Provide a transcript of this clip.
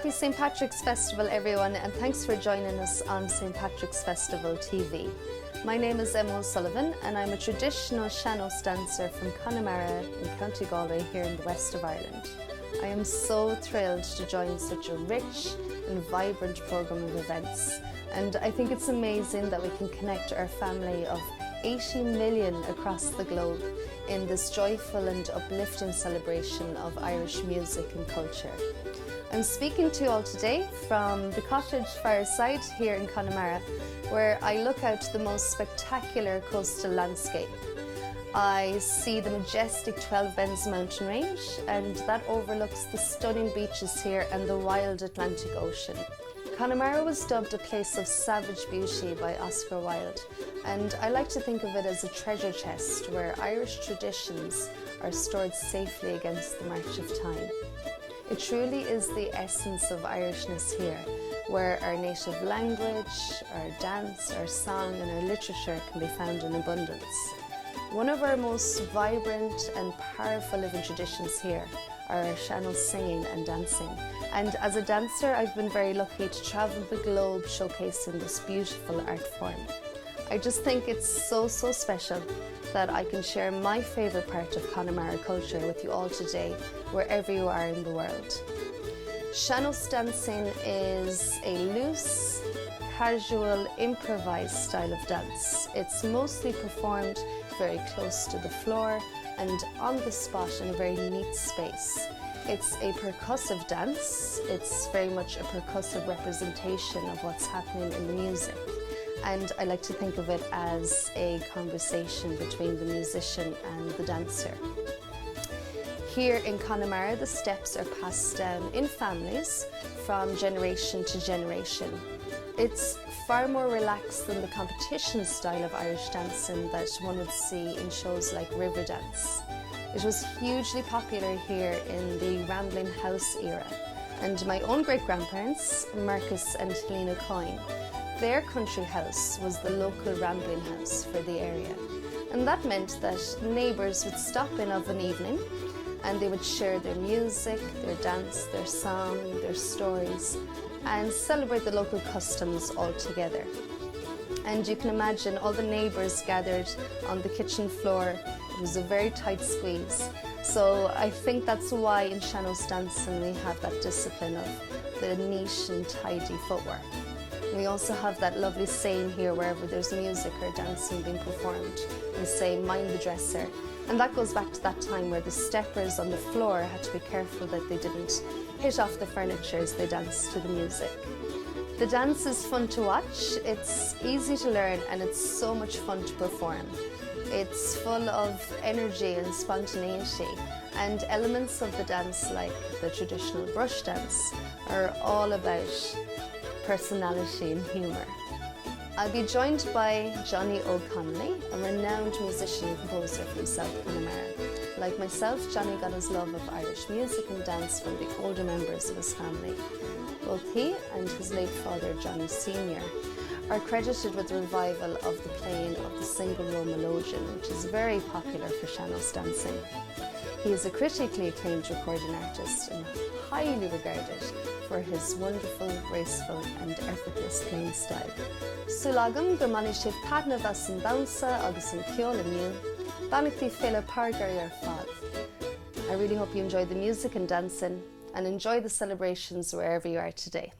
Happy St. Patrick's Festival, everyone, and thanks for joining us on St. Patrick's Festival TV. My name is Emma O'Sullivan, and I'm a traditional sean-nós dancer from Connemara in County Galway here in the west of Ireland. I am so thrilled to join such a rich and vibrant programme of events, and I think it's amazing that we can connect our family of 18 million across the globe in this joyful and uplifting celebration of Irish music and culture. I'm speaking to you all today from the cottage fireside here in Connemara, where I look out the most spectacular coastal landscape. I see the majestic 12 Bens mountain range, and that overlooks the stunning beaches here and the wild Atlantic Ocean. Connemara was dubbed a place of savage beauty by Oscar Wilde, and I like to think of it as a treasure chest where Irish traditions are stored safely against the march of time. It truly is the essence of Irishness here, where our native language, our dance, our song and our literature can be found in abundance. One of our most vibrant and powerful living traditions here are our sean-nós singing and dancing. And as a dancer, I've been very lucky to travel the globe showcasing this beautiful art form. I just think it's so special that I can share my favourite part of Connemara culture with you all today, wherever you are in the world. Sean-nós dancing is a loose, casual, improvised style of dance. It's mostly performed very close to the floor and on the spot in a very neat space. It's a percussive dance. It's very much a percussive representation of what's happening in the music. And I like to think of it as a conversation between the musician and the dancer. Here in Connemara, the steps are passed down in families from generation to generation. It's far more relaxed than the competition style of Irish dancing that one would see in shows like Riverdance. It was hugely popular here in the Rambling House era, and my own great-grandparents, Marcus and Helena Coyne, their country house was the local rambling house for the area. And that meant that neighbours would stop in of an evening and they would share their music, their dance, their song, their stories, and celebrate the local customs all together. And you can imagine all the neighbours gathered on the kitchen floor. It was a very tight squeeze. So I think that's why in sean-nós dancing we have that discipline of the neat and tidy footwork. We also have that lovely saying here wherever there's music or dancing being performed. We say, mind the dresser. And that goes back to that time where the steppers on the floor had to be careful that they didn't hit off the furniture as they danced to the music. The dance is fun to watch, it's easy to learn, and it's so much fun to perform. It's full of energy and spontaneity, and elements of the dance like the traditional brush dance are all about personality and humour. I'll be joined by Johnny O'Connelly, a renowned musician and composer from South Connemara. Like myself, Johnny got his love of Irish music and dance from the older members of his family. Both he and his late father, Johnny Sr., are credited with the revival of the playing of the single row melodeon, which is very popular for sean-nós dancing. He is a critically acclaimed recording artist and highly regarded for his wonderful, graceful and effortless playing style. Sulagam gur mani sibh cadna bheas an dansa agus an ceol aniu, banachtaí fille pargar ar fad. I really hope you enjoy the music and dancing and enjoy the celebrations wherever you are today.